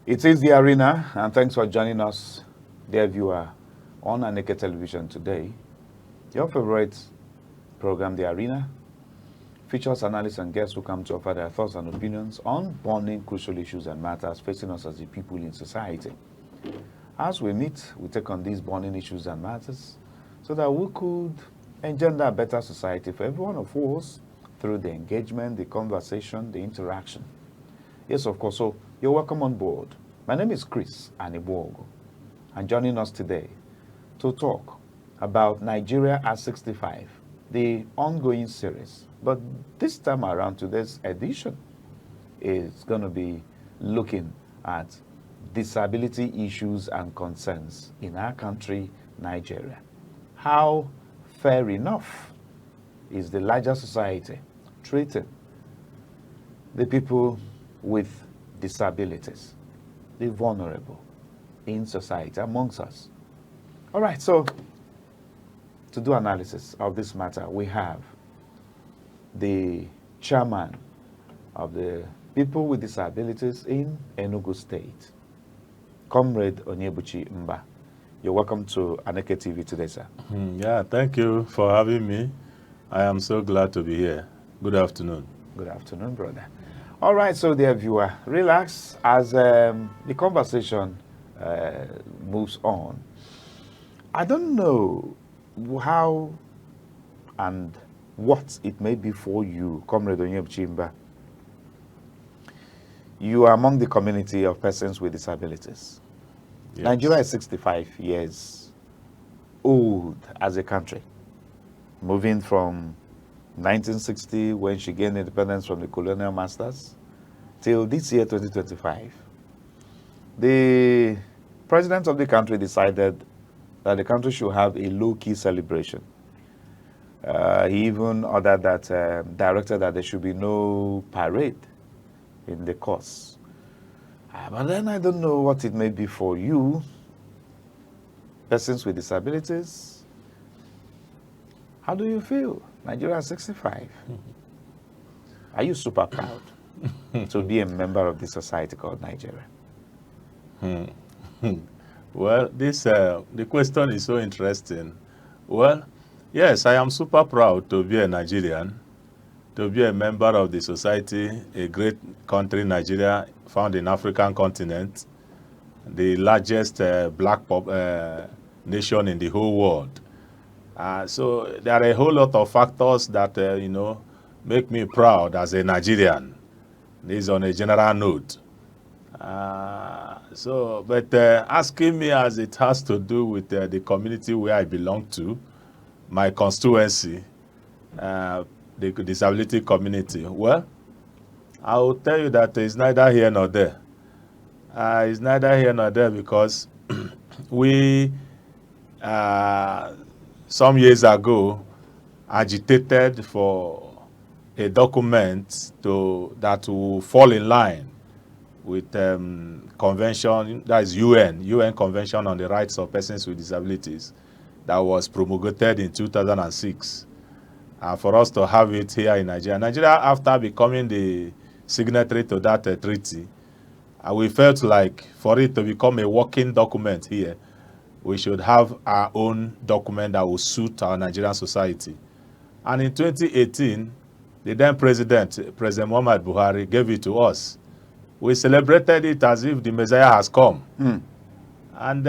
It is the arena, and thanks for joining us, dear viewer, on Aneke Television today. Your favorite program, The Arena, features analysts and guests who come to offer their thoughts and opinions on burning crucial issues and matters facing us as the people in society. As we meet, we take on these burning issues and matters so that we could engender a better society for every one of us through the engagement, the conversation, the interaction. Yes, of course. So you're welcome on board. My name is Chris Anibwogo, and joining us today to talk about Nigeria at 65, the ongoing series. But this time around, today's edition is going to be looking at disability issues and concerns in our country, Nigeria. How fair enough is the larger society treating the people with disabilities, the vulnerable in society amongst us? All right, so to do analysis of this matter, we have the chairman of the people with disabilities in Enugu State, Comrade Onyebuchi Mba. You're welcome to Aneke TV today, sir. Yeah, thank you for having me. I am so glad to be here. Good afternoon. Good afternoon, brother. All right, so dear viewer, relax as the conversation moves on. I don't know how and what it may be for you, Comrade Onyebuchi Mba. You are among the community of persons with disabilities. Yes. Nigeria is 65 years old as a country, moving from 1960, when she gained independence from the colonial masters, till this year, 2025. The president of the country decided that the country should have a low-key celebration. He even ordered that, directed that there should be no parade in the course. But then I don't know what it may be for you, persons with disabilities. How do you feel? Nigeria is 65. Are you super proud to be a member of this society called Nigeria? Well, the question is so interesting. Well, yes, I am super proud to be a Nigerian, to be a member of the society, a great country, Nigeria, found in African continent, the largest black nation in the whole world. So there are a whole lot of factors that, make me proud as a Nigerian. This is on a general note. But asking me as it has to do with the community where I belong to, my constituency, the disability community, well, I will tell you that it's neither here nor there. It's neither here nor there because we, some years ago, agitated for a document that will fall in line with convention, that is UN Convention on the Rights of Persons with Disabilities, that was promulgated in 2006. For us to have it here in Nigeria. Nigeria, after becoming the signatory to that treaty, we felt like for it to become a working document here, we should have our own document that will suit our Nigerian society. And in 2018, the then President Muhammad Buhari, gave it to us. We celebrated it as if the Messiah has come. And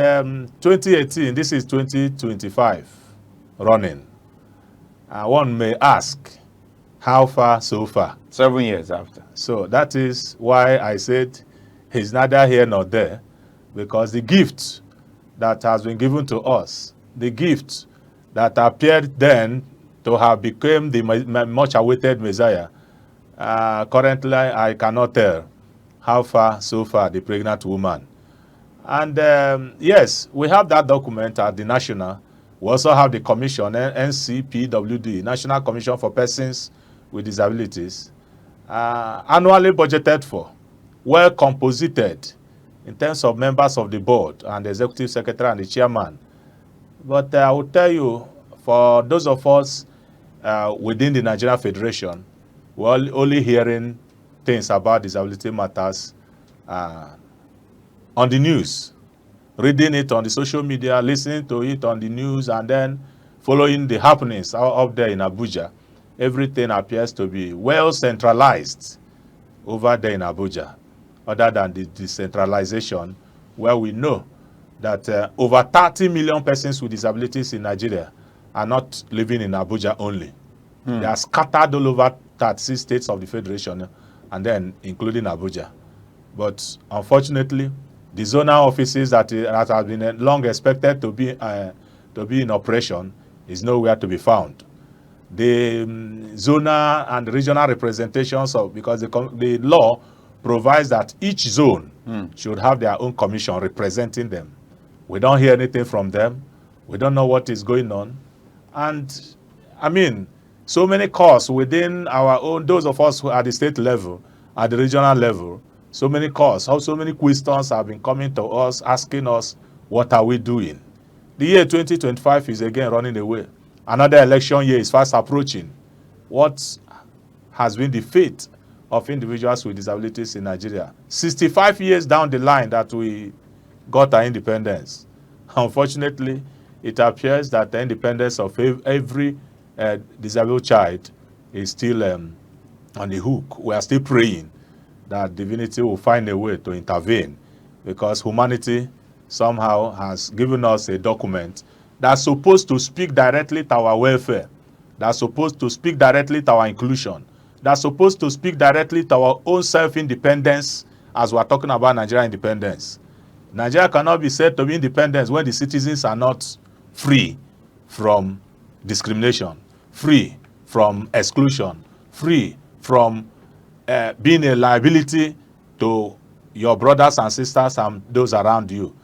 2018, this is 2025 running. One may ask, how far so far? 7 years after. So that is why I said he's neither here nor there, because the gift that has been given to us, the gift that appeared then to have become the much awaited Messiah, currently I cannot tell how far so far, the pregnant woman. And yes, we have that document at the national. We also have the commission, NCPWD, National Commission for Persons with Disabilities, annually budgeted for, well composited in terms of members of the board and the executive secretary and the chairman. But I will tell you, for those of us within the Nigerian Federation, we're only hearing things about disability matters on the news, reading it on the social media, listening to it on the news, and then following the happenings up there in Abuja. Everything appears to be well centralized over there in Abuja, other than the decentralization, where we know that over 30 million persons with disabilities in Nigeria are not living in Abuja only. They are scattered all over 36 states of the Federation, and then including Abuja. But unfortunately, the zonal offices that have been long expected to be in operation is nowhere to be found. The zonal and regional representations because the law provides that each zone should have their own commission representing them. We don't hear anything from them. We don't know what is going on. And I mean, so many calls within our own, those of us who are at the state level, at the regional level, so many calls, so many questions have been coming to us, asking us, what are we doing? The year 2025 is again running away. Another election year is fast approaching. What has been the fate of individuals with disabilities in Nigeria? 65 years down the line that we got our independence. Unfortunately, it appears that the independence of every disabled child is still on the hook. We are still praying that divinity will find a way to intervene, because humanity somehow has given us a document that's supposed to speak directly to our welfare, that's supposed to speak directly to our inclusion, that's supposed to speak directly to our own self-independence, as we're talking about Nigeria independence. Nigeria cannot be said to be independent when the citizens are not free from discrimination, free from exclusion, free from being a liability to your brothers and sisters and those around you,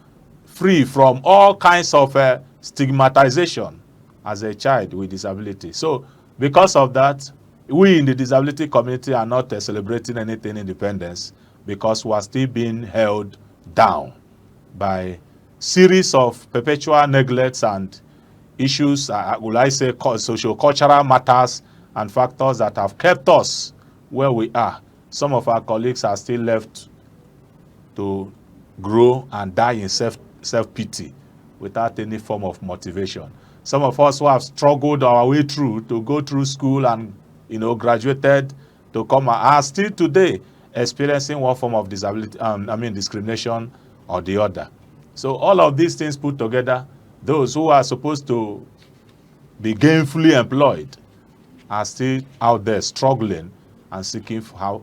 free from all kinds of stigmatization as a child with disability. So because of that, we in the disability community are not celebrating anything independence, because we are still being held down by series of perpetual neglects and issues, will I say, socio-cultural matters and factors that have kept us where we are. Some of our colleagues are still left to grow and die in self-pity without any form of motivation. Some of us who have struggled our way through to go through school and graduated to come are still today experiencing one form of disability, discrimination or the other. So all of these things put together, those who are supposed to be gainfully employed are still out there struggling and seeking how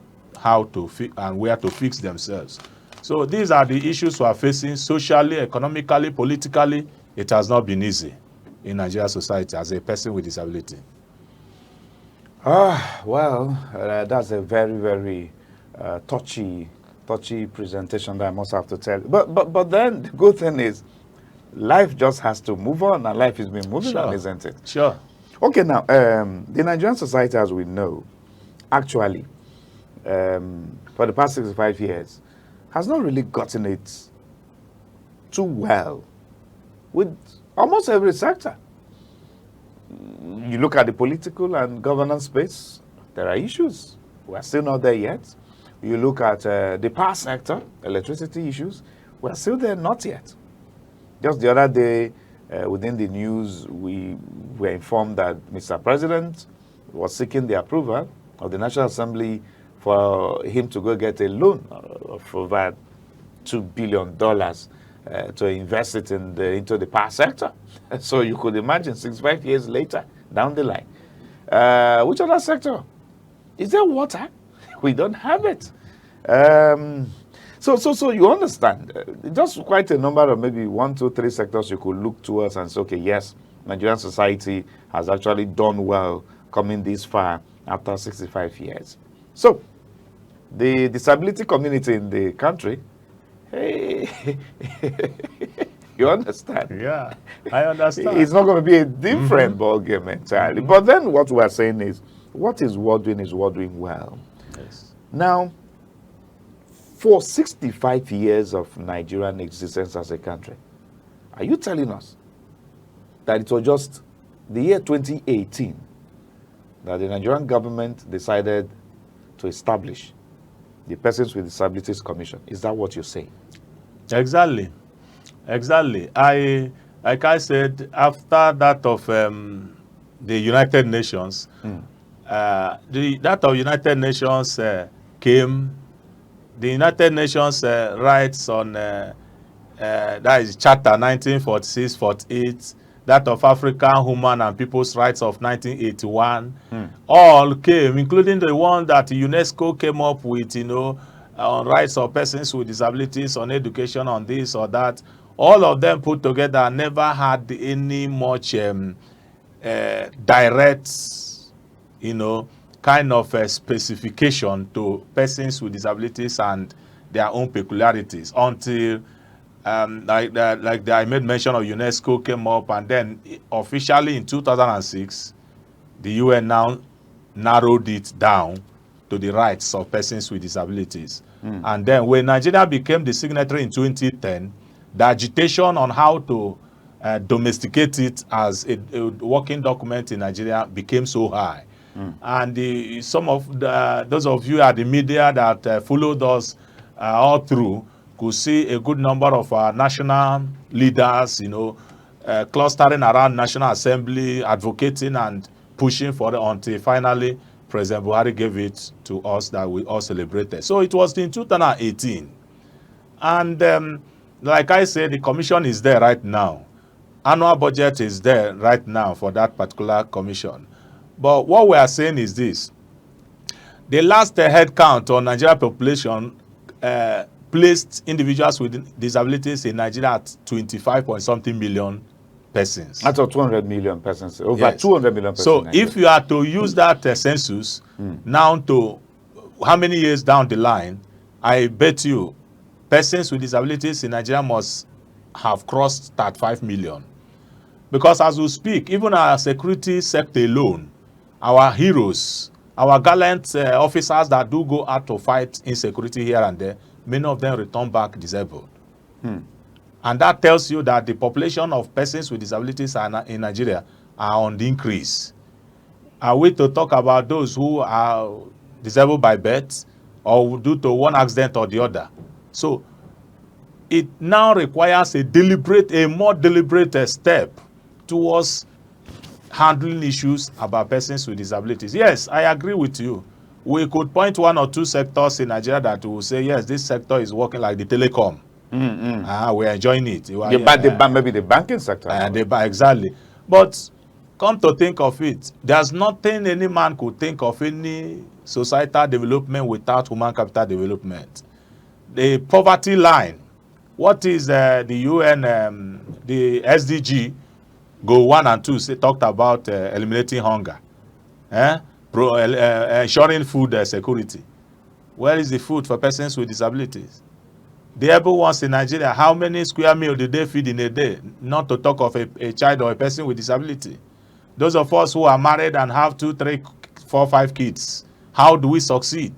to and where to fix themselves. So these are the issues we are facing socially, economically, politically. It has not been easy in Nigerian society as a person with disability. Well, that's a very, very touchy presentation that I must have to tell. But then the good thing is, life just has to move on, and life has been moving on, isn't it? Sure. Okay, now, the Nigerian society, as we know, actually, for the past 65 years, has not really gotten it too well with almost every sector. You look at the political and governance space, there are issues. We're still not there yet. You look at the power sector, electricity issues, we're still there, not yet. Just the other day, within the news, we were informed that Mr. President was seeking the approval of the National Assembly for him to go get a loan of over $2 billion to invest it into the power sector. So you could imagine 65 years later, down the line. Which other sector? Is there water? We don't have it. So you understand, just quite a number of maybe 1, 2, 3 sectors you could look towards and say, okay, yes, Nigerian society has actually done well coming this far after 65 years. So the disability community in the country, hey, you understand? Yeah, I understand. It's not going to be a different ballgame entirely. But then what we're saying is, what is worth doing well. Yes. Now, for 65 years of Nigerian existence as a country, are you telling us that it was just the year 2018 that the Nigerian government decided to establish the Persons with Disabilities Commission? Is that what you're saying? Exactly. Exactly. Like I said, after that of the United Nations, that of United Nations came. The United Nations rights on that is Charter 1946-48, that of African Human and People's Rights of 1981, all came, including the one that UNESCO came up with, on rights of persons with disabilities, on education, on this or that. All of them put together never had any much direct, kind of a specification to persons with disabilities and their own peculiarities until I made mention of UNESCO came up, and then officially in 2006 the UN now narrowed it down to the rights of persons with disabilities. And then when Nigeria became the signatory in 2010, the agitation on how to domesticate it as a working document in Nigeria became so high. And some of those of you at the media that followed us all through could see a good number of our national leaders, clustering around National Assembly, advocating and pushing for it until finally President Buhari gave it to us that we all celebrated. So it was in 2018. And like I said, the commission is there right now. Annual budget is there right now for that particular commission. But what we are saying is this. The last head count on Nigeria population placed individuals with disabilities in Nigeria at 25 point something million persons. Out of 200 million persons, over Yes. 200 million persons. So if you are to use that census now to how many years down the line, I bet you persons with disabilities in Nigeria must have crossed 35 million. Because as we speak, even our security sector alone, our heroes, our gallant officers that do go out to fight insecurity here and there, many of them return back disabled. And that tells you that the population of persons with disabilities in Nigeria are on the increase. Are we to talk about those who are disabled by birth or due to one accident or the other? So it now requires a more deliberate step towards handling issues about persons with disabilities. Yes, I agree with you. We could point one or two sectors in Nigeria that will say, yes, this sector is working like the telecom. We're enjoying it. Maybe the banking sector. Exactly. But come to think of it, there's nothing any man could think of any societal development without human capital development. The poverty line, what is the UN, the SDG, Goal 1 and 2 talked about eliminating hunger, ensuring food security. Where is the food for persons with disabilities? The able ones in Nigeria, how many square meals do they feed in a day? Not to talk of a child or a person with disability. Those of us who are married and have 2, 3, 4, 5 kids, how do we succeed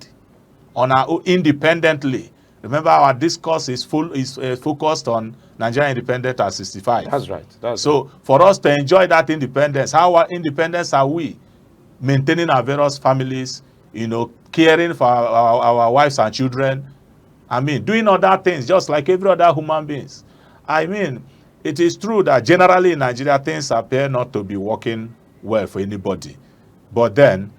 on our own independently? Remember, our discourse is focused on Nigeria independent at 65. That's right. So for us to enjoy that independence, how independent are we? Maintaining our various families, caring for our wives and children. Doing other things just like every other human beings. It is true that generally in Nigeria things appear not to be working well for anybody. But then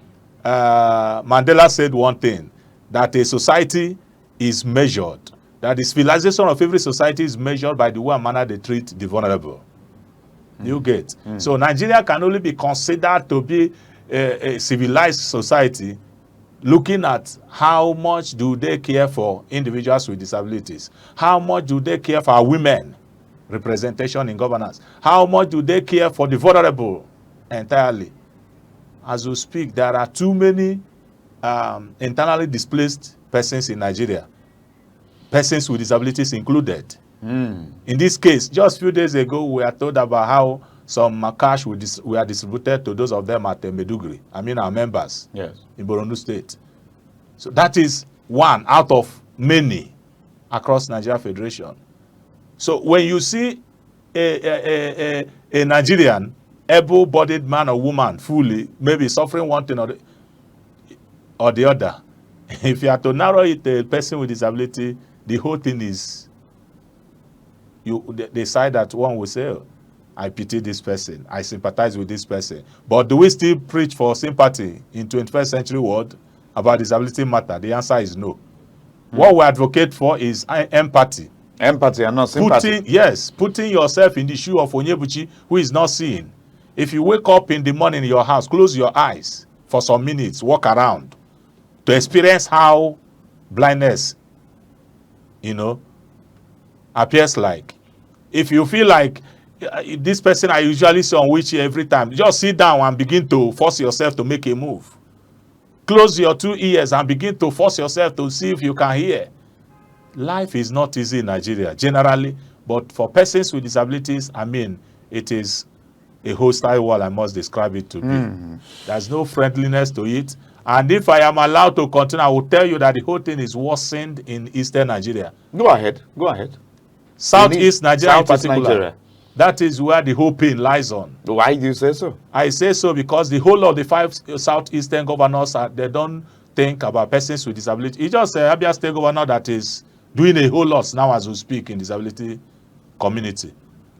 Mandela said one thing, that a society is measured, that the civilization of every society is measured by the way and manner they treat the vulnerable. You get? So Nigeria can only be considered to be a civilized society looking at how much do they care for individuals with disabilities, how much do they care for our women representation in governance, how much do they care for the vulnerable entirely. As we speak, there are too many internally displaced persons in Nigeria, persons with disabilities included. In this case, just a few days ago, we are told about how some cash were distributed to those of them at Meduguri. Our members in Borno State. So that is one out of many across Nigeria Federation. So when you see a Nigerian able-bodied man or woman fully, maybe suffering one thing or the other, if you are to narrow it to a person with disability, the whole thing is you decide that one will say, oh, I pity this person, I sympathize with this person. But do we still preach for sympathy in 21st century world about disability matter? The answer is no. What we advocate for is empathy. Empathy and not sympathy. Putting yourself in the shoe of Onyebuchi, who is not seeing. If you wake up in the morning in your house, close your eyes for some minutes, walk around to experience how blindness, appears like. If you feel like this person I usually see on wheelchair every time, just sit down and begin to force yourself to make a move. Close your 2 ears and begin to force yourself to see if you can hear. Life is not easy in Nigeria generally, but for persons with disabilities, it is a hostile world, I must describe it to be. There's no friendliness to it. And if I am allowed to continue, I will tell you that the whole thing is worsened in Eastern Nigeria. Go ahead. Southeast Nigeria in Southeast particular. Nigeria. That is where the whole pain lies on. Why do you say so? I say so because the whole of the 5 Southeastern governors, they don't think about persons with disability. It's just Abia State governor that is doing a whole lot now as we speak in disability community.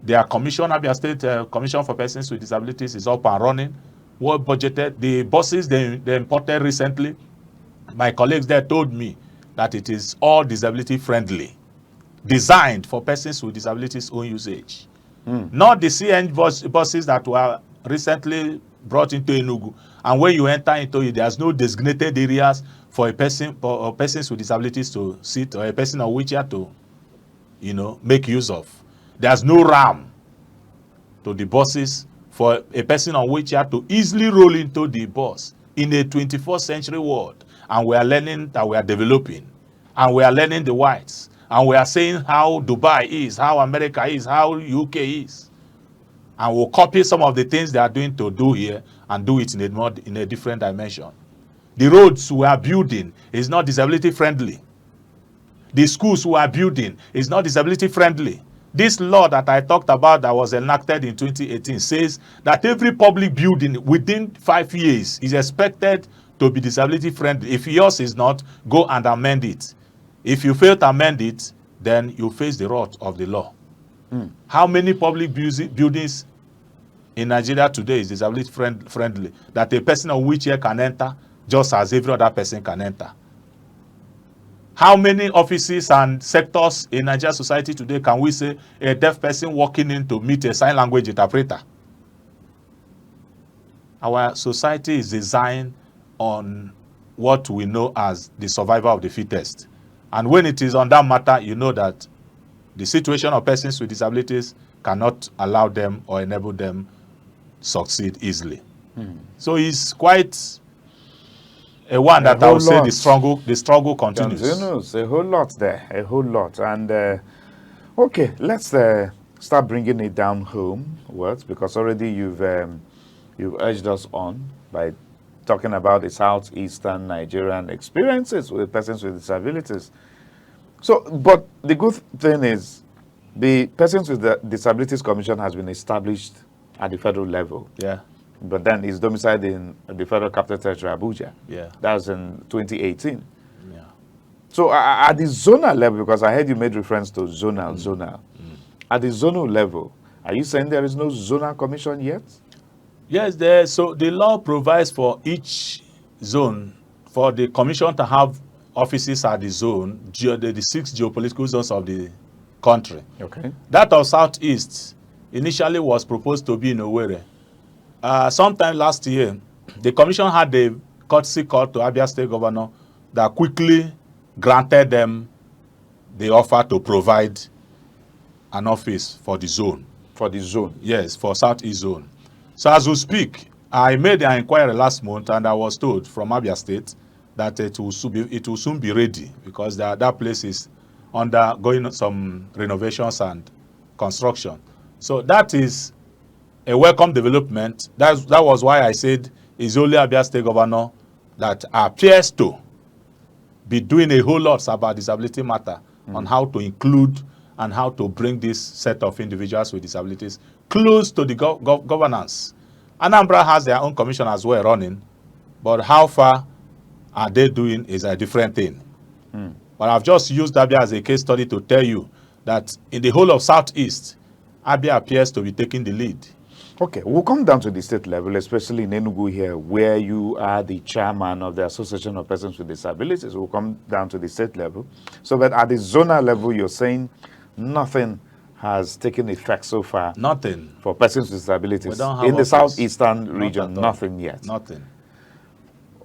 Their commission, Abia State Commission for Persons with Disabilities, is up and running. Well budgeted. The buses they imported recently, my colleagues there told me that it is all disability friendly, designed for persons with disabilities own usage. Not the CN buses that were recently brought into Enugu. And when you enter into it, there's no designated areas for a person or persons with disabilities to sit, or a person on wheelchair to, make use of. There's no ramp to the buses for a person on wheelchair to easily roll into the bus in a 21st century world. And we are learning that we are developing. And we are learning the whites. And we are saying how Dubai is, how America is, how UK is. And we'll copy some of the things they are doing to do here and do it in a different dimension. The roads we are building is not disability friendly. The schools we are building is not disability friendly. This law that I talked about that was enacted in 2018 says that every public building within 5 years is expected to be disability friendly. If yours is not, go and amend it. If you fail to amend it, then you face the wrath of the law. How many public buildings in Nigeria today is disability friendly that a person on wheelchair can enter just as every other person can enter? How many offices and sectors in Nigerian society today can we say a deaf person walking in to meet a sign language interpreter? Our society is designed on what we know as the survival of the fittest. And when it is on that matter, you know that the situation of persons with disabilities cannot allow them or enable them succeed easily. So it's quite a one that I would say the struggle continues. A whole lot there, a whole lot. And okay, let's start bringing it down homewards, because already you've urged us on by talking about the southeastern Nigerian experiences with persons with disabilities. So, but the good thing is the Persons with Disabilities Commission has been established at the federal level. Yeah. But then it's domiciled in the Federal Capital Territory, Abuja. Yeah. That was in 2018. Yeah. So at the zonal level, because I heard you made reference to zonal. At the zonal level, are you saying there is no zonal commission yet? Yes, so the law provides for each zone for the commission to have offices at the zone, the 6 geopolitical zones of the country. Okay. That of Southeast initially was proposed to be in Owerri. Sometime last year, the commission had a courtesy call to Abia State Governor that quickly granted them the offer to provide an office for the zone. For the zone? Yes, for Southeast zone. So as we speak, I made an inquiry last month and I was told from Abia State that it will soon be ready, because that place is undergoing some renovations and construction. So that is a welcome development. That was why I said it's only Abia State Governor that appears to be doing a whole lot about disability matter on how to include and how to bring this set of individuals with disabilities close to the governance. Anambra has their own commission as well running, but how far are they doing is a different thing. But I've just used Abia as a case study to tell you that in the whole of Southeast, Abia appears to be taking the lead. Okay, we'll come down to the state level, especially in Enugu here, where you are the chairman of the Association of Persons with Disabilities. We'll come down to the state level. So that at the zonal level, you're saying nothing has taken effect so far. Nothing. For persons with disabilities. We don't have in the office. southeastern region, Not at all. nothing yet. Nothing.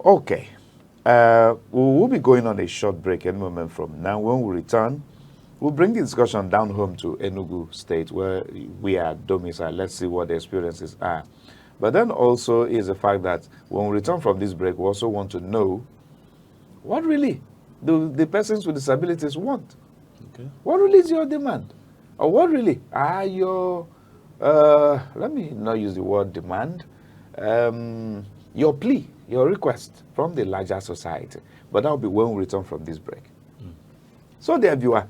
Okay. We'll be going on a short break any moment from now. When we return, we'll bring the discussion down home to Enugu State, where we are domiciled. Let's see what the experiences are. But then also is the fact that when we return from this break, we also want to know what really do the persons with disabilities want? Okay. What really is your demand? Or what really are your, let me not use the word demand, your plea, your request from the larger society. But that will be when we return from this break. So there you are.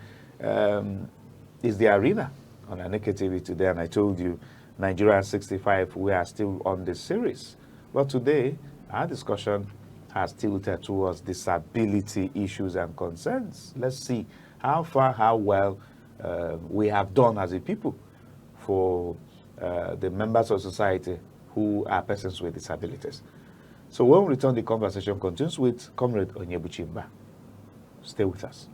Is the arena on Aneke TV today, and I told you Nigeria 65, we are still on this series. But today, our discussion has tilted towards disability issues and concerns. Let's see how far, how well we have done as a people for the members of society who are persons with disabilities. So when we return, the conversation continues with Comrade Onyebuchimba. Stay with us.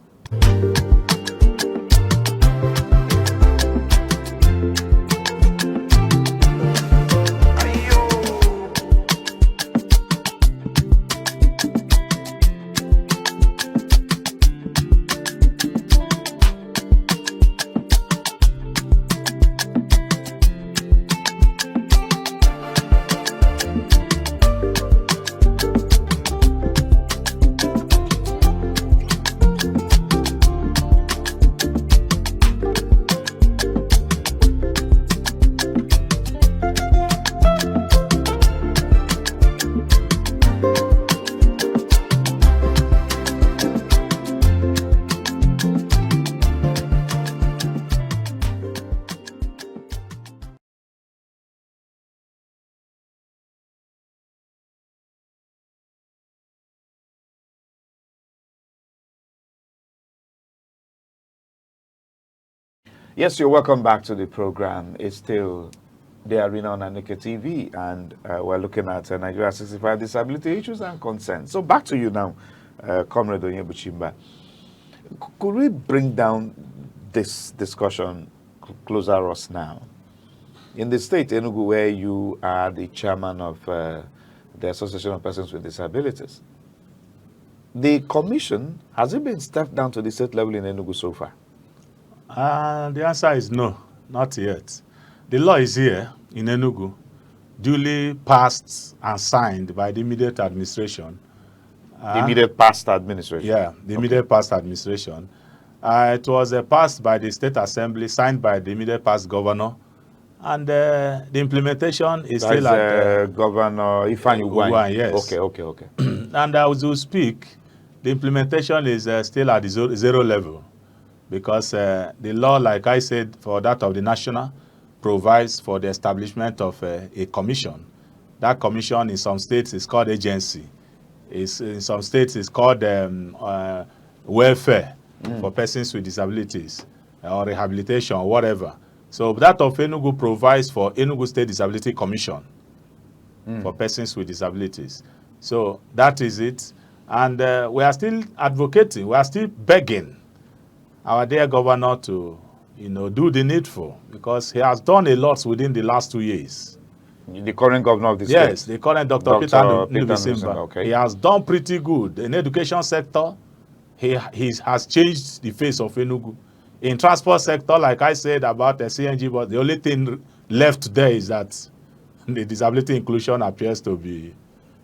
Yes, you're welcome back to the program. It's still the arena on Aneke TV, and we're looking at Nigeria 65 disability issues and concerns. So back to you now, Comrade Onyebuchimba. Could we bring down this discussion closer us now? In the state, Enugu, where you are the chairman of the Association of Persons with Disabilities, the commission, has it been stepped down to the state level in Enugu so far? The answer is no, not yet. The law is here in Enugu, duly passed and signed by the immediate administration. The immediate past administration? Yeah, the immediate past administration. It was passed by the State Assembly, signed by the immediate past governor, and the implementation is still at... Governor Ifeanyi Ugwuanyi. Yes. Okay. And as we speak, the implementation is still at the zero level. Because the law, like I said, for that of the national, provides for the establishment of a commission. That commission in some states is called agency. In some states is called welfare for persons with disabilities or rehabilitation or whatever. So that of Enugu provides for Enugu State Disability Commission for persons with disabilities. So that is it. And we are still advocating, we are still begging our dear governor to, do the needful, because he has done a lot within the last 2 years. The current governor of the state? Yes, the current Dr. Peter Nubisimba. Okay. He has done pretty good. In the education sector, he has changed the face of Enugu. In transport sector, like I said about the CNG, but the only thing left there is that the disability inclusion appears to be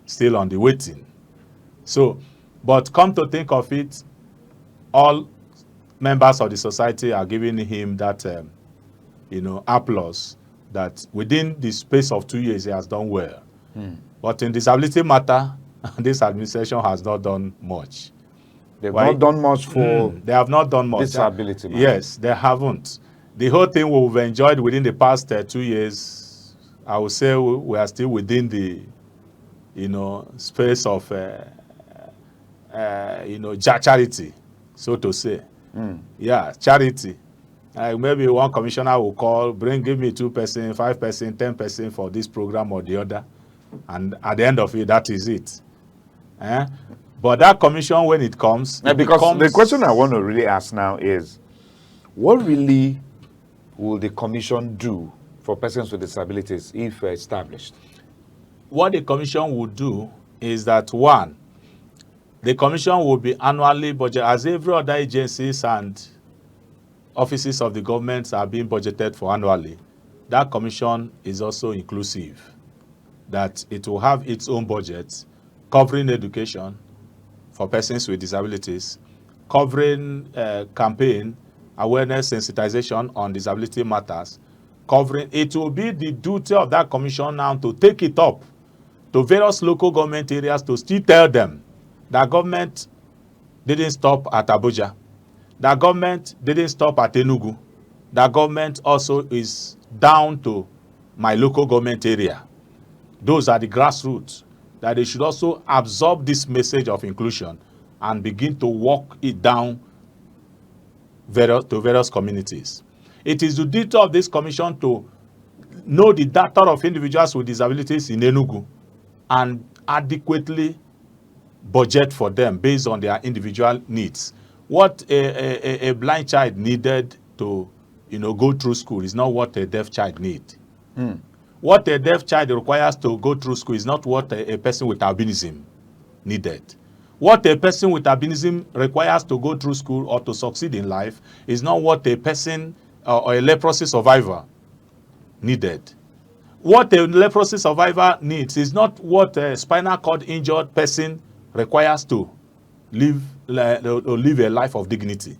still on the waiting. So, but come to think of it, all members of the society are giving him that, applause that within the space of 2 years he has done well. But in disability matter, this administration has not done much. They've not done much for they have not done much. Disability matter. Yes, they haven't. The whole thing we've enjoyed within the past 2 years, I would say we are still within the, space of, charity, so to say. Yeah, charity. Maybe one commissioner will call, give me 2%, 5%, 10% for this program or the other. And at the end of it, that is it. But that commission, when it comes, it Because becomes... the question I want to really ask now is, what really will the commission do for persons with disabilities if established? What the commission will do is that, one, the commission will be annually budgeted, as every other agencies and offices of the government are being budgeted for annually. That commission is also inclusive, that it will have its own budget covering education for persons with disabilities, covering campaign, awareness, sensitization on disability matters, covering. It will be the duty of that commission now to take it up to various local government areas to still tell them that government didn't stop at Abuja, that government didn't stop at Enugu, that government also is down to my local government area. Those are the grassroots, that they should also absorb this message of inclusion and begin to walk it down to various communities. It is the duty of this commission to know the data of individuals with disabilities in Enugu and adequately budget for them based on their individual needs. What a blind child needed to go through school is not what a deaf child needs. What a deaf child requires to go through school is not what a person with albinism needed. What a person with albinism requires to go through school or to succeed in life is not what a person or a leprosy survivor needed. What a leprosy survivor needs is not what a spinal cord injured person requires to live a life of dignity.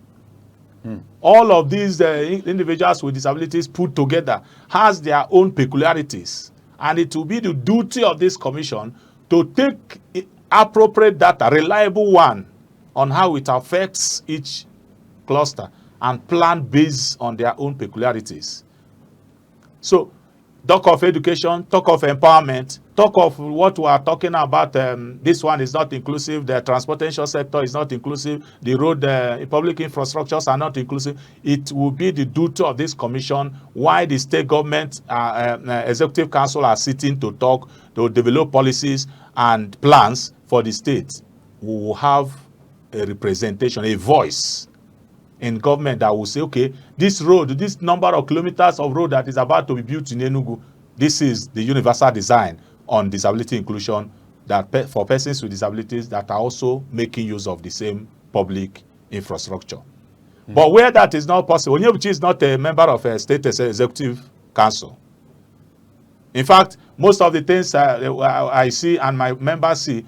All of these individuals with disabilities put together has their own peculiarities, and it will be the duty of this commission to take appropriate data, reliable one, on how it affects each cluster and plan based on their own peculiarities. So, talk of education, talk of empowerment, talk of what we are talking about. This one is not inclusive. The transportation sector is not inclusive. The road, public infrastructures are not inclusive. It will be the duty of this commission, why the state government, executive council are sitting to talk, to develop policies and plans for the state. We will have a representation, a voice in government that will say, okay, this road, this number of kilometers of road that is about to be built in Enugu, this is the universal design on disability inclusion that for persons with disabilities that are also making use of the same public infrastructure. But where that is not possible, Onyebuchi is not a member of a state executive council. In fact, most of the things I see and my members see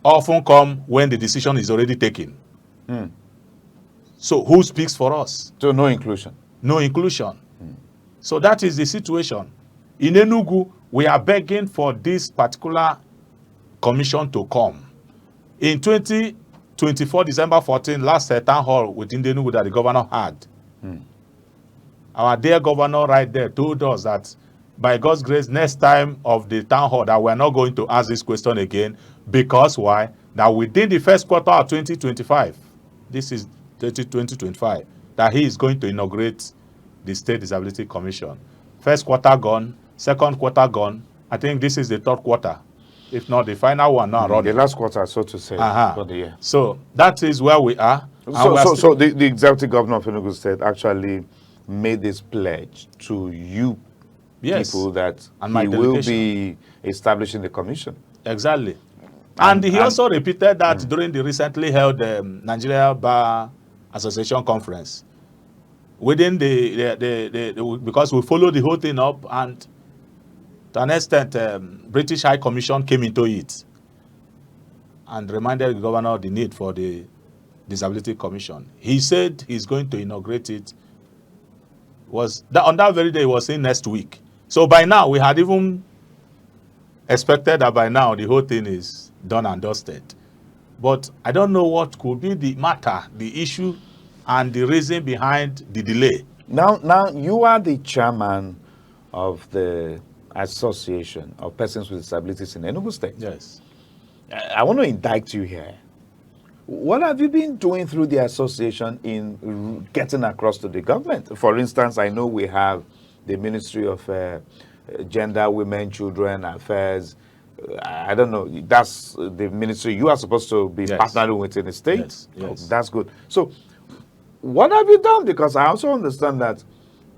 often come when the decision is already taken. So who speaks for us? So no inclusion. No inclusion. So that is the situation. In Enugu, we are begging for this particular commission to come. In 2024, December 14, last town hall within the Enugu that the governor had, our dear governor right there told us that by God's grace, next time of the town hall that we're not going to ask this question again, because why? That within the first quarter of 2025, this is 2025, that he is going to inaugurate the State Disability Commission. First quarter gone, second quarter gone. I think this is the third quarter, if not the final one now. The last quarter, so to say, for the year. So that is where we are. So the executive governor of Enugu State actually made this pledge to you people that he will be establishing the commission. Exactly. And he also repeated that during the recently held Nigeria Bar Association conference. Within because we followed the whole thing up, and to an extent, British High Commission came into it and reminded the governor of the need for the Disability Commission. He said he's going to inaugurate it. On that very day, he was saying next week. So by now, we had even expected that by now the whole thing is done and dusted. But I don't know what could be the matter, the issue, and the reason behind the delay. Now you are the chairman of the Association of Persons with Disabilities in Enugu State. Yes. I want to indict you here. what have you been doing through the association in getting across to the government? For instance, I know we have the Ministry of Gender, Women, Children Affairs. I don't know. That's the ministry you are supposed to be Yes. partnering with in the state. Yes, yes. Oh, that's good. So, what have you done? Because I also understand that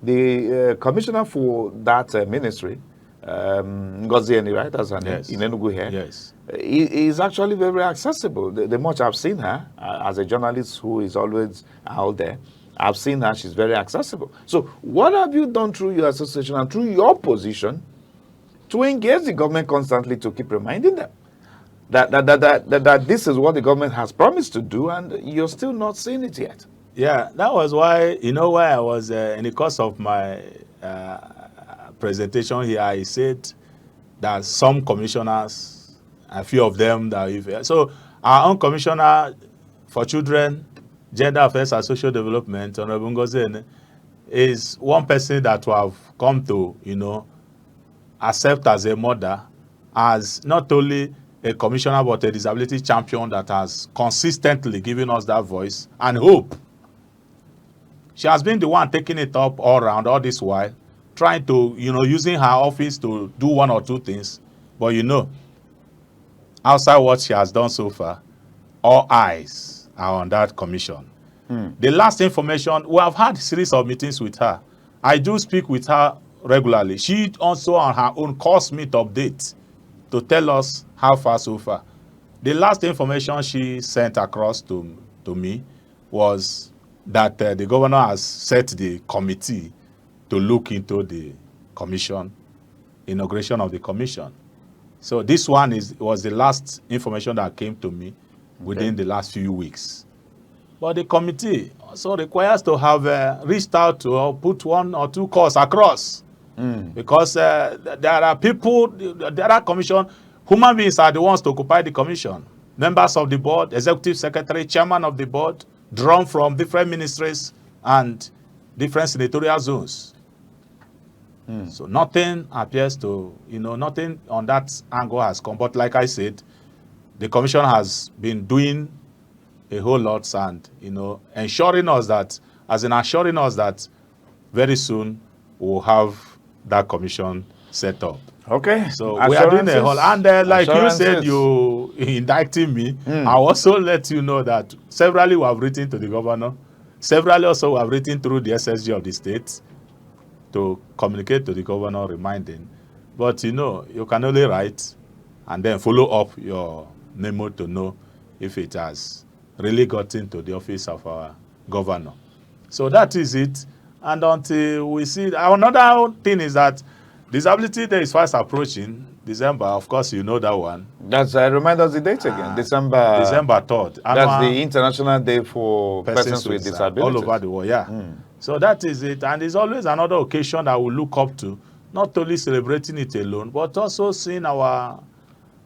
the commissioner for that ministry, Ngozi Eni, right? That's her name, Yes. in Enugu here. Yes. Is actually very accessible. The much I've seen her as a journalist who is always out there, I've seen her. She's very accessible. So, what have you done through your association and through your position to engage the government constantly to keep reminding them that this is what the government has promised to do, and you're still not seeing it yet? Yeah, that was why, why I was in the course of my presentation here, I said that some commissioners, a few of them, so our own commissioner for children, gender affairs and social development, Honorable Ngozi Eni, is one person that will have come to, accept as a mother, as not only a commissioner, but a disability champion that has consistently given us that voice and hope. She has been the one taking it up all around all this while, trying to, using her office to do one or two things. But outside what she has done so far, all eyes are on that commission. The last information, we have had a series of meetings with her. I do speak with her regularly. She also on her own calls me to update, to tell us how far so far. The last information she sent across to me was that the governor has set the committee to look into the commission, inauguration of the commission. So this one was the last information that came to me within the last few weeks. But the committee also requires to have reached out to or put one or two calls across. Because there are people, there are commission, human beings are the ones to occupy the commission. Members of the board, executive secretary, chairman of the board, drawn from different ministries and different senatorial zones. So nothing appears to, nothing on that angle has come. But like I said, the commission has been doing a whole lot and, assuring us that very soon we'll have that commission set up. Okay. So we are doing a whole, and like you said, you indicting me. I also let you know that severally we have written to the governor. Severally also we have written through the SSG of the state to communicate to the governor, reminding. But you can only write and then follow up your memo to know if it has really gotten to the office of our governor. So that is it. And until we see, another thing is that Disability Day is fast approaching. December, of course, you know that one. That's remind us the date again. December 3rd. That's the International Day for persons with disabilities. All over the world, yeah. So that is it. And it's always another occasion that we look up to, not only celebrating it alone, but also seeing our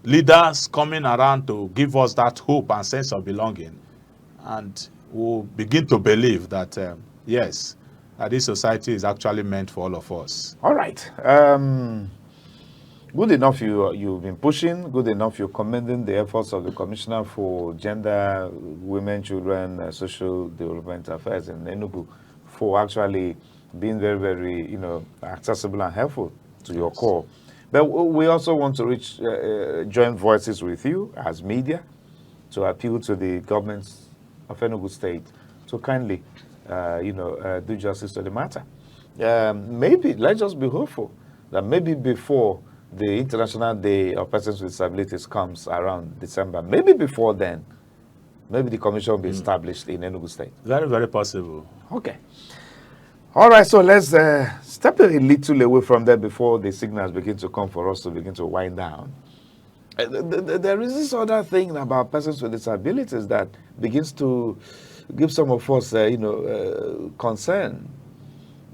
leaders coming around to give us that hope and sense of belonging. And we'll begin to believe that, yes, that this society is actually meant for all of us. All right. Good enough you've been pushing. Good enough you're commending the efforts of the Commissioner for Gender, Women, Children, Social Development Affairs in Enugu for actually being very, very, accessible and helpful to your call. But we also want to reach join voices with you as media to appeal to the governments of Enugu State to kindly, do justice to the matter. Maybe, let's just be hopeful that maybe before the International Day of Persons with Disabilities comes around December, maybe before then, maybe the commission will be established in Enugu State. Very, very possible. Okay. All right, so let's step a little away from there before the signals begin to come for us to begin to wind down. There is this other thing about persons with disabilities that begins to give some of us, concern.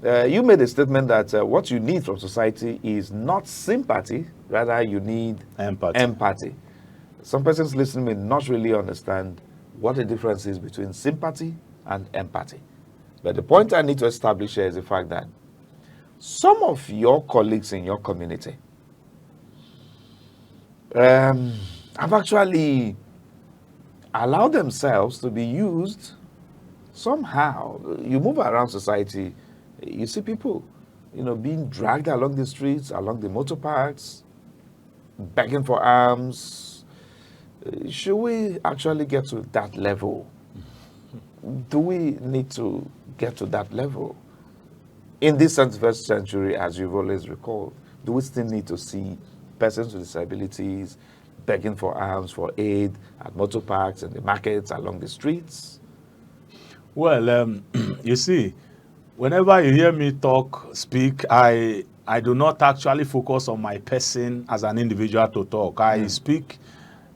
You made a statement that what you need from society is not sympathy, rather you need empathy. Some persons listening may not really understand what the difference is between sympathy and empathy. But the point I need to establish here is the fact that some of your colleagues in your community have actually allow themselves to be used somehow. You move around society, you see people, being dragged along the streets, along the motor parks, begging for alms. Should we actually get to that level? Do we need to get to that level? In this 21st century, as you've always recalled, do we still need to see persons with disabilities begging for alms, for aid at motor parks and the markets, along the streets? Well, you see, whenever you hear me speak, I do not actually focus on my person as an individual to talk. I speak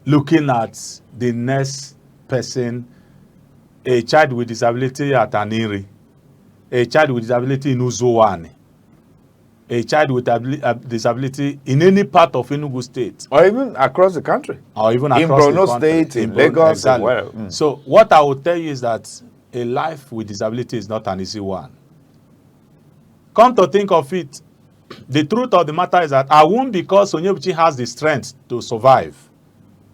looking at the next person, a child with disability at Aniri, a child with disability in Uzuwani, a child with disability in any part of Enugu State. Or even across the country. Or even in across Borno the country. State, in Lagos, exactly. as well. So what I will tell you is that a life with disability is not an easy one. Come to think of it, the truth of the matter is that I won't, because Onyebuchi has the strength to survive,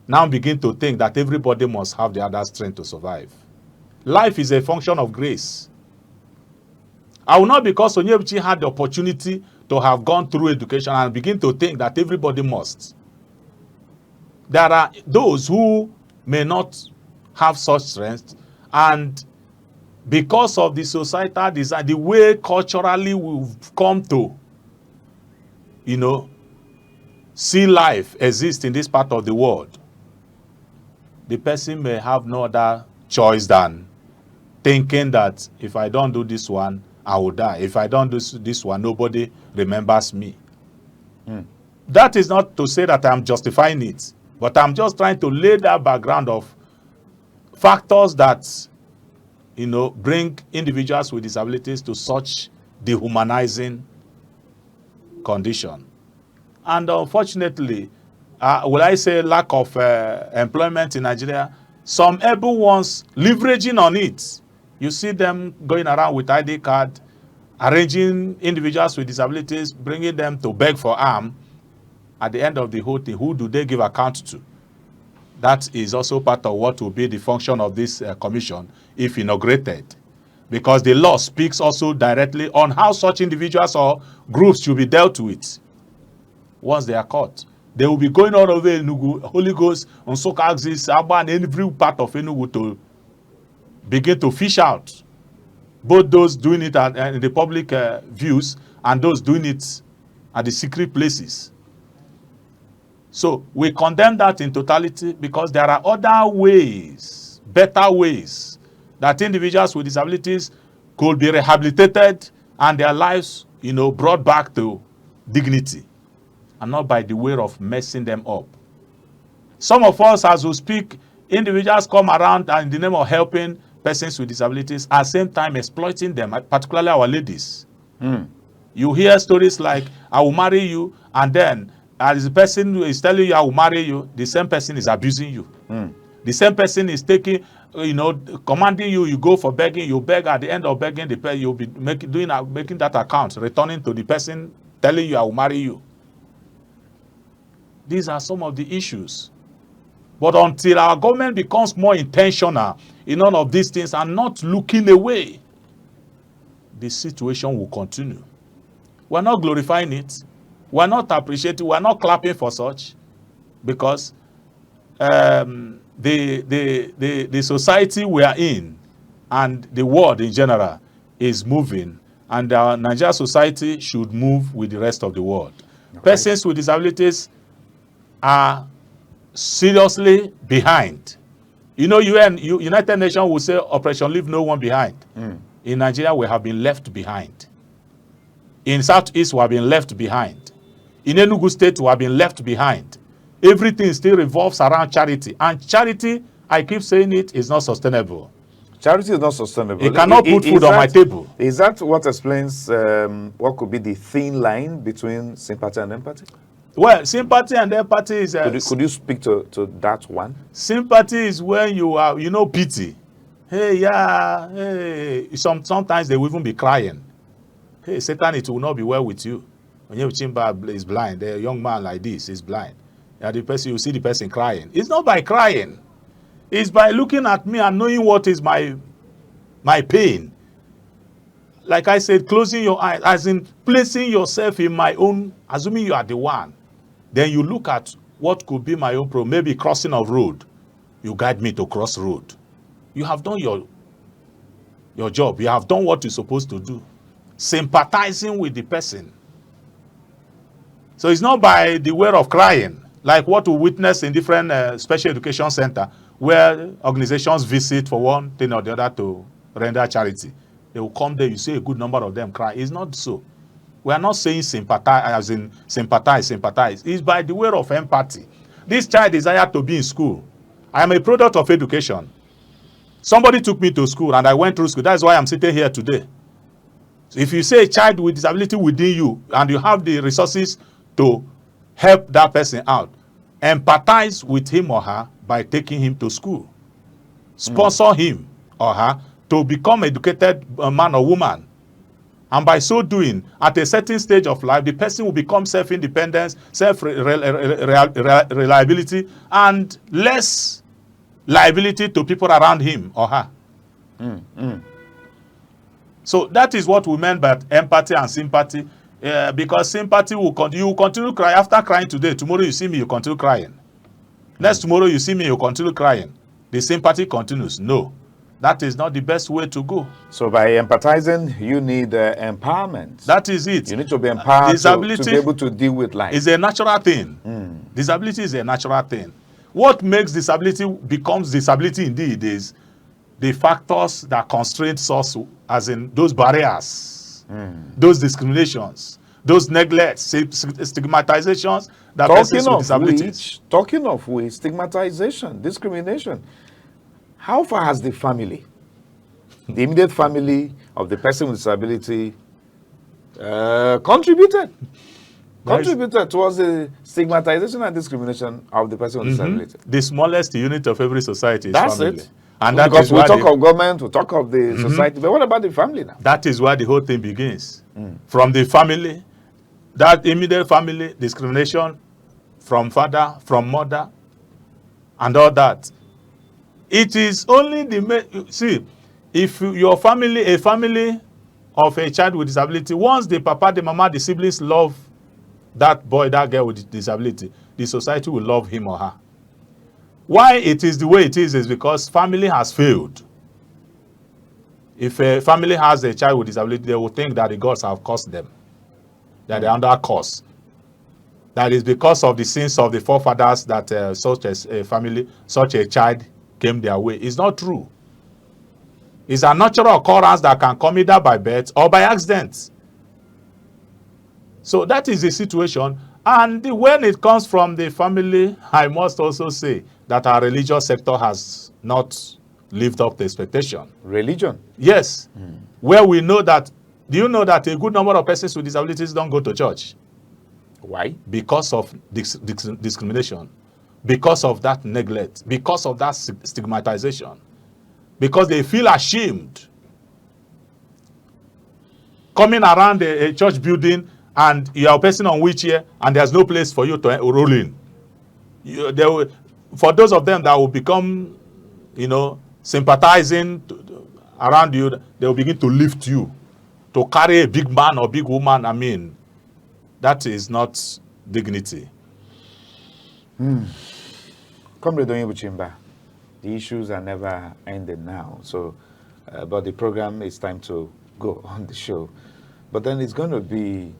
now begin to think that everybody must have the other strength to survive. Life is a function of grace. I will not, because Onyebuchi had the opportunity to have gone through education, and begin to think that everybody must. There are those who may not have such strength, and because of the societal design, the way culturally we've come to, see life exist in this part of the world, the person may have no other choice than thinking that if I don't do this one, I will die. If I don't do this one, nobody remembers me. That is not to say that I'm justifying it, but I'm just trying to lay that background of factors that, bring individuals with disabilities to such dehumanizing condition. And unfortunately, will I say lack of employment in Nigeria, some able ones leveraging on it. You see them going around with ID card, arranging individuals with disabilities, bringing them to beg for arm. At the end of the whole thing, who do they give account to? That is also part of what will be the function of this commission if inaugurated. Because the law speaks also directly on how such individuals or groups should be dealt with once they are caught. They will be going all over Enugu, Holy Ghost, on Soka axis, Aba, and every part of Enugu to begin to fish out both those doing it in the public views and those doing it at the secret places. So we condemn that in totality, because there are other ways, better ways, that individuals with disabilities could be rehabilitated and their lives, brought back to dignity, and not by the way of messing them up. Some of us, as we speak, individuals come around and in the name of helping persons with disabilities, at the same time exploiting them, particularly our ladies. You hear stories like, I will marry you, and then as the person who is telling you I will marry you, the same person is abusing you. The same person is taking, commanding you, you go for begging, you beg, at the end of begging, you'll be making that account, returning to the person telling you I will marry you. These are some of the issues. But until our government becomes more intentional in all of these things and not looking away, the situation will continue. We're not glorifying it. We're not appreciating, we're not clapping for such, because the society we are in and the world in general is moving, and our Nigerian society should move with the rest of the world. Okay. Persons with disabilities are seriously behind. United Nations will say Operation Leave No One Behind. In Nigeria, we have been left behind. In Southeast, we have been left behind. In Enugu State, we have been left behind. Everything still revolves around charity. And charity, I keep saying it, is not sustainable. Charity is not sustainable. It cannot put food on my table. Is that what explains what could be the thin line between sympathy and empathy? Well, sympathy and empathy is... Could you speak to that one? Sympathy is when you are, pity. Hey, yeah, hey. Sometimes they will even be crying. Hey, Satan, it will not be well with you. When Chimba is blind, a young man like this is blind. And the person, you see the person crying. It's not by crying. It's by looking at me and knowing what is my pain. Like I said, closing your eyes, as in placing yourself in my own, assuming you are the one. Then you look at what could be my own problem, maybe crossing of road. You guide me to cross road. You have done your job. You have done what you're supposed to do. Sympathizing with the person. So it's not by the way of crying, like what we witness in different special education center, where organizations visit for one thing or the other to render charity. They will come there, you see a good number of them cry. It's not so. We are not saying sympathize, as in sympathize. It's by the way of empathy. This child desired to be in school. I am a product of education. Somebody took me to school and I went through school. That's why I'm sitting here today. So if you say a child with disability within you and you have the resources to help that person out, empathize with him or her by taking him to school. Sponsor him or her to become educated man or woman. And by so doing, at a certain stage of life, the person will become self-independence, self-reliability, and less liability to people around him or her. So that is what we meant by empathy and sympathy. Because sympathy will continue. You will continue crying. After crying today, tomorrow you see me, you continue crying. Next tomorrow you see me, you continue crying. The sympathy continues. No, that is not the best way to go. So by empathizing, you need empowerment. That is it. You need to be empowered Disability to be able to deal with life. It's a natural thing. Disability is a natural thing. What makes disability becomes disability indeed is the factors that constrain us, as in those barriers, those discriminations, those neglects, stigmatizations that persons with disabilities. Talking of which, stigmatization, discrimination, how far has the family, the immediate family of the person with disability, contributed towards the stigmatization and discrimination of the person with disability? The smallest unit of every society is That's family. it. And that because is we why talk of government, we talk of the society, but what about the family now? that is where the whole thing begins. From the family, that immediate family, discrimination from father, from mother, and all that. It is only see, if your family, a family of a child with disability, once the papa, the mama, the siblings love that boy, that girl with disability, the society will love him or her. Why it is the way it is because family has failed. If a family has a child with disability, they will think that the gods have cursed them, that they're under curse. That is because of the sins of the forefathers that such as a family, such a child came their way. It's not true. It's a natural occurrence that can come either by birth or by accident. So that is the situation. And when it comes from the family, I must also say that our religious sector has not lived up to expectation. Religion? Yes. Where we know that, do you know that a good number of persons with disabilities don't go to church? Why? Because of discrimination, because of that neglect, because of that stigmatization, because they feel ashamed coming around a church building and you are a person on wheelchair and there's no place for you to roll in. For those of them that will become, sympathizing around you, they will begin to lift you. To carry a big man or big woman, I mean, that is not dignity. Comrade Onyebuchimba, the issues are never ending now. So, but the program is time to go on the show. But then it's going to be,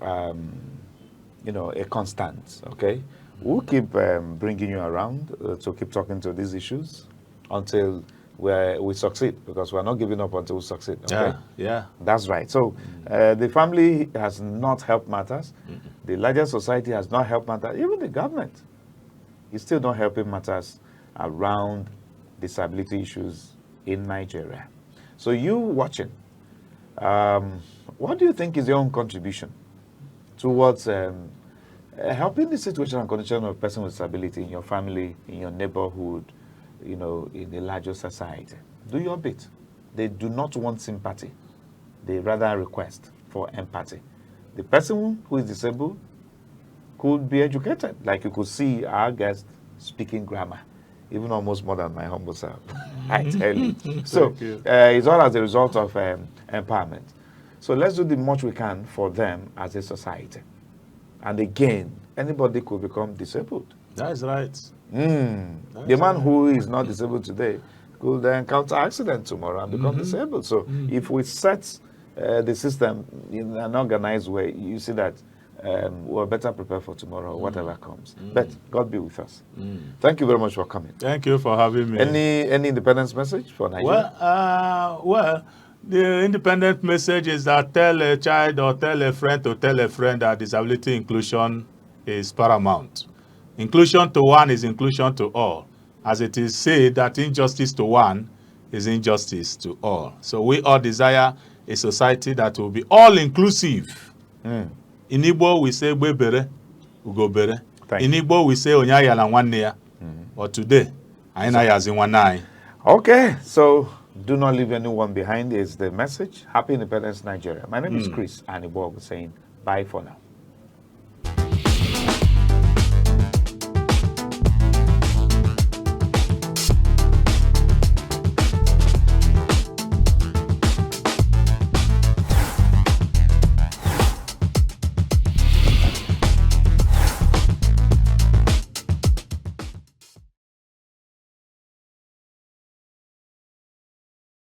a constant, okay? We'll keep bringing you around to keep talking to these issues until we succeed, because we're not giving up until we succeed, okay? Yeah. That's right. So the family has not helped matters. The larger society has not helped matters. Even the government is still not helping matters around disability issues in Nigeria. So you watching, what do you think is your own contribution towards helping the situation and condition of a person with disability in your family, in your neighborhood, in the larger society? Do your bit. They do not want sympathy. They rather request for empathy. The person who is disabled could be educated. Like you could see our guest speaking grammar. even almost more than my humble self. I tell you. So Thank you. it's all as a result of empowerment. So let's do the much we can for them as a society. And again, anybody could become disabled. That's right. The man who is not disabled today could encounter accident tomorrow and become disabled. So if we set the system in an organized way, you see that we're better prepared for tomorrow, whatever comes. But God be with us. Thank you very much for coming. Thank you for having me. Any independence message for Nigeria? Well, the independent message is that tell a child or tell a friend to tell a friend that disability inclusion is paramount. Inclusion to one is inclusion to all. As it is said that injustice to one is injustice to all. So we all desire a society that will be all-inclusive. In Igbo, we say, Bere, Ugobere. In Igbo, we say, Onyayala Nwanneya. But today, Aina Yazi Wanai. Okay, so do not leave anyone behind is the message. Happy Independence, Nigeria. My name is Chris Anibo saying bye for now.